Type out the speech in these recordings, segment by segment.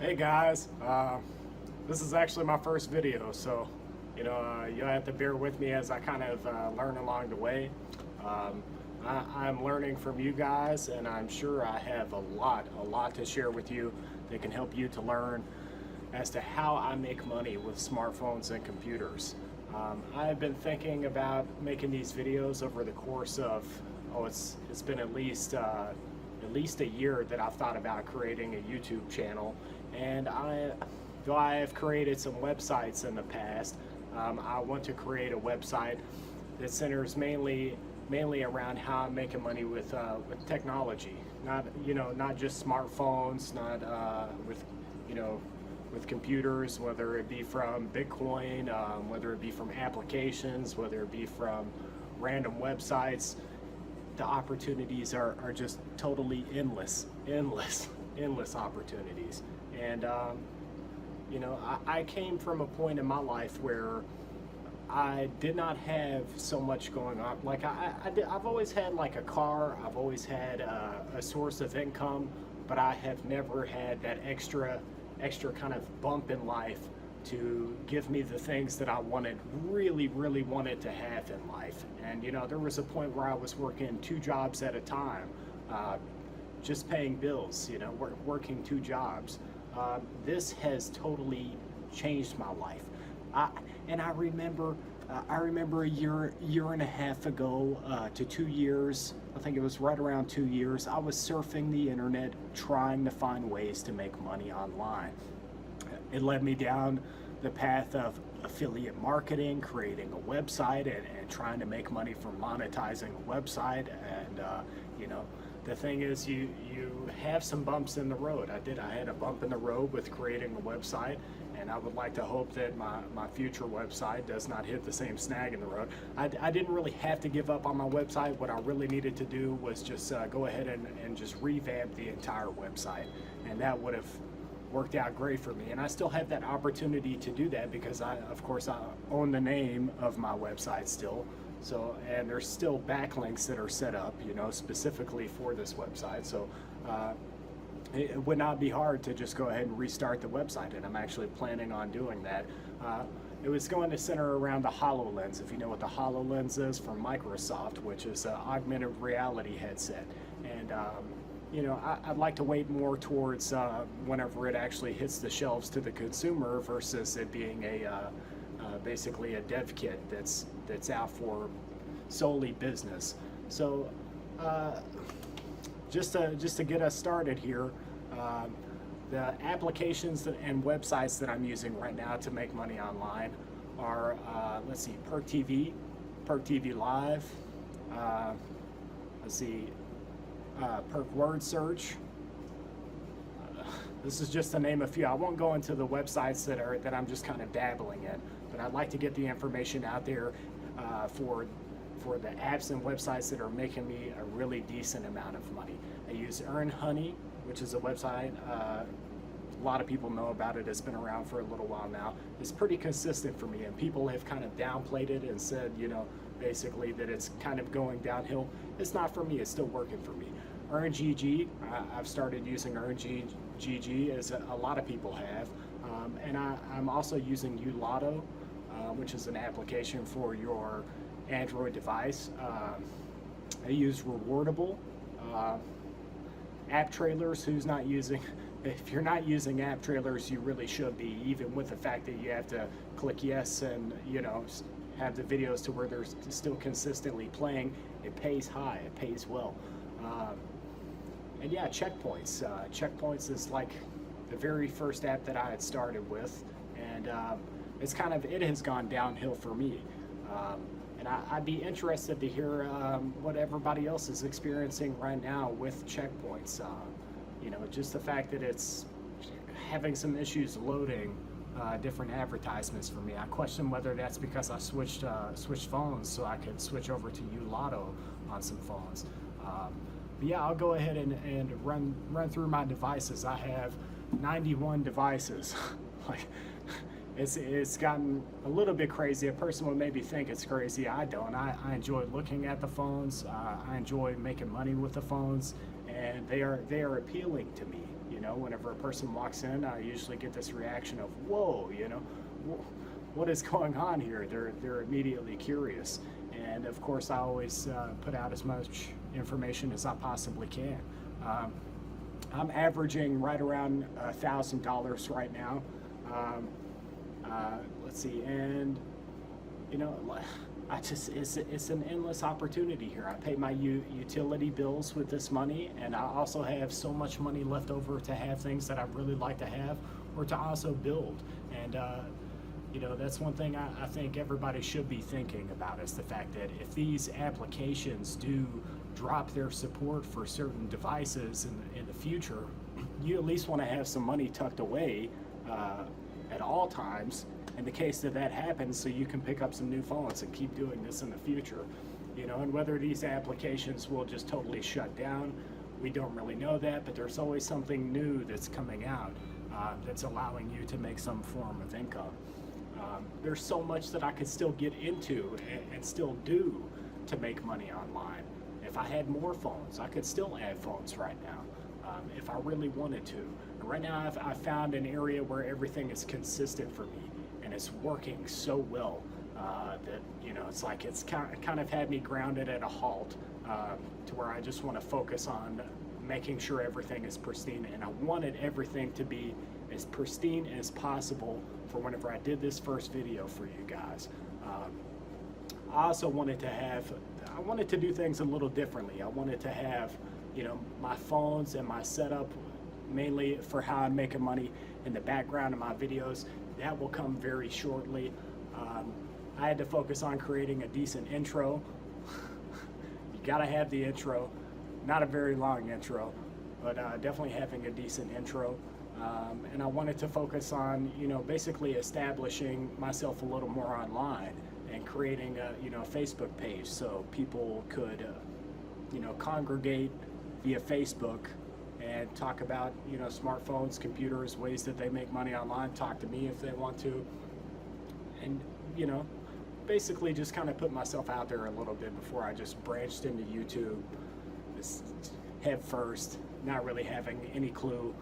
Hey guys, this is actually my first video, so you'll have to bear with me as I kind of learn along the way. I'm learning from you guys, and I'm sure I have a lot to share with you that can help you to learn as to how I make money with smartphones and computers. I've been thinking about making these videos over the course of it's been at least a year that I've thought about creating a YouTube channel, and though I have created some websites in the past, I want to create a website that centers mainly around how I'm making money with technology, not just smartphones, not with computers, whether it be from Bitcoin, whether it be from applications, whether it be from random websites. The opportunities are just totally endless opportunities. And I came from a point in my life where I did not have so much going on. Like I've always had like a car, I've always had a source of income, but I have never had that extra kind of bump in life to give me the things that I really wanted to have in life. And there was a point where I was working 2 jobs at a time, just paying bills, working 2 jobs. This has totally changed my life. I remember a year and a half ago to 2 years, I think it was right around 2 years, I was surfing the internet trying to find ways to make money online. It led me down the path of affiliate marketing, creating a website, and trying to make money from monetizing a website. And the thing is, you have some bumps in the road. I had a bump in the road with creating a website, and I would like to hope that my future website does not hit the same snag in the road. I didn't really have to give up on my website. What I really needed to do was just go ahead and just revamp the entire website, and that would have worked out great for me. And I still have that opportunity to do that because of course I own the name of my website still. So, and there's still backlinks that are set up, specifically for this website. So it would not be hard to just go ahead and restart the website, and I'm actually planning on doing that. It was going to center around the HoloLens, if you know what the HoloLens is, from Microsoft, which is an augmented reality headset. And I'd like to wait more towards whenever it actually hits the shelves to the consumer versus it being basically a dev kit that's out for solely business. So just to get us started here, the applications and websites that I'm using right now to make money online are let's see, Perk TV Live, let's see, Perk Word Search. This is just to name a few. I won't go into the websites that I'm just kind of dabbling in, but I'd like to get the information out there for the apps and websites that are making me a really decent amount of money. I use Earn Honey, which is a website. A lot of people know about it. It's been around for a little while now. It's pretty consistent for me, and people have kind of downplayed it and said, basically that it's kind of going downhill. It's not for me. It's still working for me. Earn GG, I've started using Earn GG, as a lot of people have, and I'm also using Yoolotto, which is an application for your Android device. I use Rewardable. App Trailers, who's not using, if you're not using App Trailers, you really should be, even with the fact that you have to click yes and have the videos to where they're still consistently playing. It pays high, it pays well. And yeah, Checkpoints. Checkpoints is like the very first app that I had started with, and it has gone downhill for me. And I'd be interested to hear what everybody else is experiencing right now with Checkpoints. Just the fact that it's having some issues loading different advertisements for me. I question whether that's because I switched phones so I could switch over to Yoolotto on some phones. But yeah, I'll go ahead and run through my devices. I have 91 devices. Like, it's gotten a little bit crazy. A person would maybe think it's crazy. I don't. I enjoy looking at the phones. I enjoy making money with the phones, and they are appealing to me. You know, whenever a person walks in, I usually get this reaction of, whoa, you know, what is going on here? They're immediately curious. And of course, I always put out as much information as I possibly can. I'm averaging right around $1,000 right now. Let's see, and you know, it's an endless opportunity here. I pay my utility bills with this money, and I also have so much money left over to have things that I really like to have, or to also build. And you know, that's one thing I think everybody should be thinking about, is the fact that if these applications do drop their support for certain devices in the future, you at least want to have some money tucked away at all times in the case that happens, so you can pick up some new phones and keep doing this in the future. You know, and whether these applications will just totally shut down, we don't really know that, but there's always something new that's coming out that's allowing you to make some form of income. There's so much that I could still get into and still do to make money online. If I had more phones, I could still add phones right now, if I really wanted to. And right now, I've found an area where everything is consistent for me, and it's working so well that, you know, it's like it's kind of had me grounded at a halt, to where I just want to focus on making sure everything is pristine. And I wanted everything to be as pristine as possible for whenever I did this first video for you guys. I also wanted to do things a little differently. I wanted to have, you know, my phones and my setup mainly for how I'm making money in the background of my videos. That will come very shortly. I had to focus on creating a decent intro. You gotta have the intro. Not a very long intro, but definitely having a decent intro. And I wanted to focus on, you know, basically establishing myself a little more online and creating a, you know, Facebook page so people could, you know, congregate via Facebook and talk about, you know, smartphones, computers, ways that they make money online, talk to me if they want to, and, you know, basically just kind of put myself out there a little bit before I just branched into YouTube head first, not really having any clue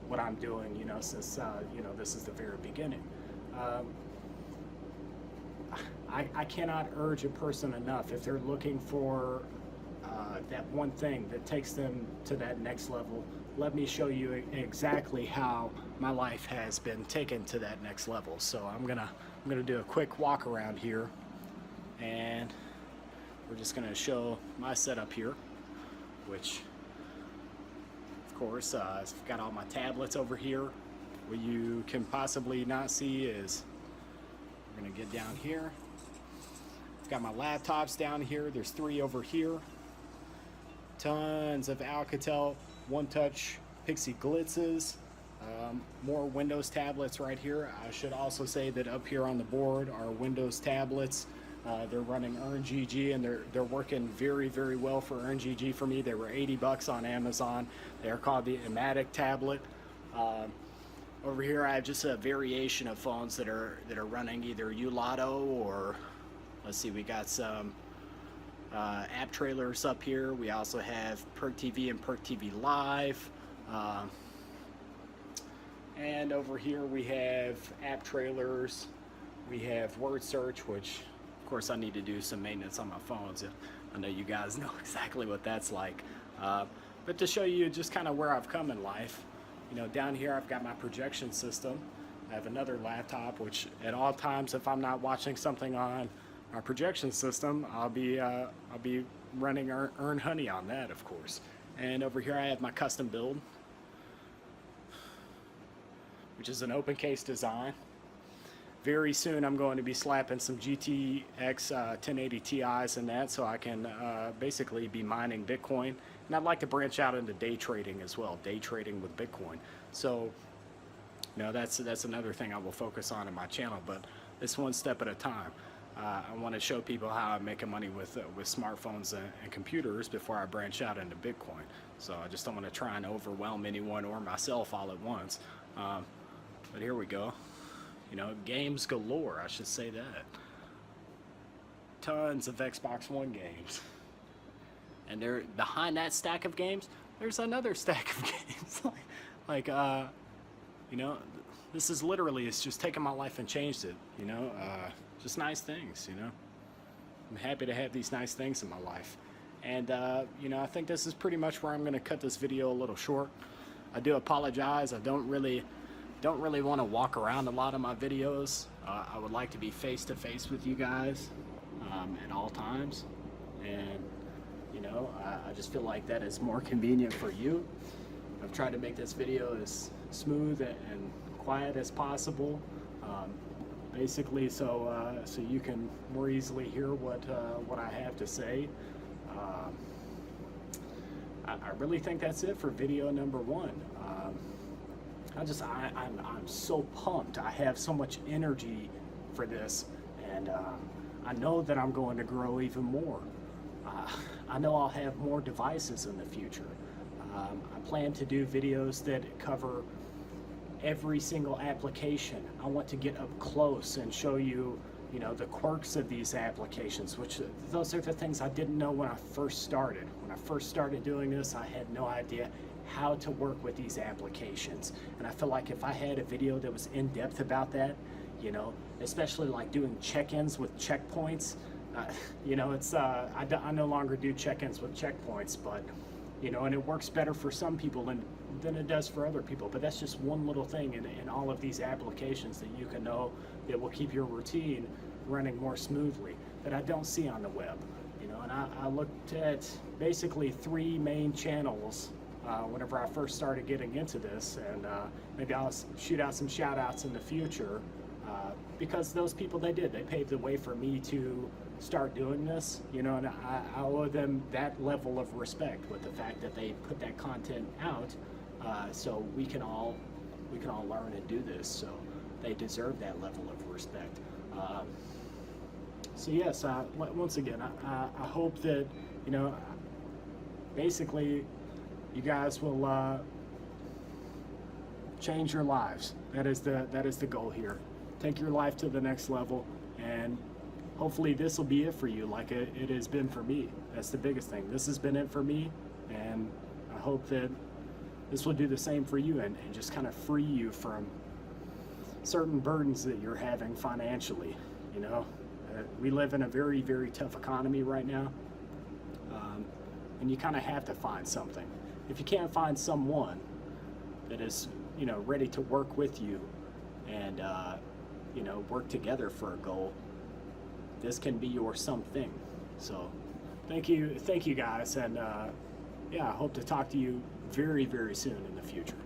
what I'm doing, you know, since, you know, this is the very beginning. I cannot urge a person enough, if they're looking for that one thing that takes them to that next level, let me show you exactly how my life has been taken to that next level. So I'm gonna do a quick walk around here, and we're just gonna show my setup here, which of course I've got all my tablets over here. What you can possibly not see is, we're gonna get down here. I've got my laptops down here. There's 3 over here. Tons of Alcatel One-Touch Pixie Glitzes. More Windows tablets right here. I should also say that up here on the board are Windows tablets. They're running EarnGG, and they're working very, very well for EarnGG for me. They were 80 bucks on Amazon. They're called the Imatic tablet. Over here I have just a variation of phones that are running either Yoolotto, or let's see, we got some app trailers up here. We also have Perk TV and Perk TV Live. And over here we have app trailers. We have word search, which of course I need to do some maintenance on my phones. I know you guys know exactly what that's like. But to show you just kind of where I've come in life, you know, down here I've got my projection system. I have another laptop, which at all times, if I'm not watching something on our projection system, I'll be running Earn Honey on that, of course. And over here I have my custom build, which is an open case design. Very soon I'm going to be slapping some GTX 1080 Ti's in that, so I can basically be mining Bitcoin. And I'd like to branch out into day trading as well, day trading with Bitcoin. So, you know, that's another thing I will focus on in my channel, but it's one step at a time. I want to show people how I'm making money with smartphones and computers before I branch out into Bitcoin. So I just don't want to try and overwhelm anyone or myself all at once. But here we go. You know, games galore, I should say that. Tons of Xbox One games. And there, behind that stack of games, there's another stack of games. Like, you know, this is literally, it's just taken my life and changed it, you know, just nice things, you know. I'm happy to have these nice things in my life. And, you know, I think this is pretty much where I'm going to cut this video a little short. I do apologize. I don't really want to walk around a lot of my videos. I would like to be face to face with you guys at all times. And, you know, I just feel like that is more convenient for you. I've tried to make this video as smooth and quiet as possible, basically so you can more easily hear what I have to say. I really think that's it for video number 1. I'm so pumped. I have so much energy for this, and I know that I'm going to grow even more. I know I'll have more devices in the future. I plan to do videos that cover every single application. I want to get up close and show you, you know, the quirks of these applications, which those are the things I didn't know when I first started. When I first started doing this, I had no idea how to work with these applications. And I feel like if I had a video that was in depth about that, you know, especially like doing check-ins with checkpoints, you know, it's I no longer do check-ins with checkpoints, but you know, and it works better for some people than it does for other people. But that's just one little thing in all of these applications that you can know that will keep your routine running more smoothly that I don't see on the web. You know, and I looked at basically 3 main channels whenever I first started getting into this, and maybe I'll shoot out some shout outs in the future because those people, they paved the way for me to start doing this, you know, and I owe them that level of respect with the fact that they put that content out so we can all learn and do this. So they deserve that level of respect. So yes, once again, I hope that, you know, basically you guys will change your lives. That is the goal here. Take your life to the next level, and hopefully this will be it for you, like it has been for me. That's the biggest thing. This has been it for me, and I hope that this will do the same for you and just kind of free you from certain burdens that you're having financially. You know, we live in a very, very tough economy right now, and you kind of have to find something. If you can't find someone that is, you know, ready to work with you and you know, work together for a goal, this can be your something. So thank you guys, and yeah, I hope to talk to you very, very soon in the future.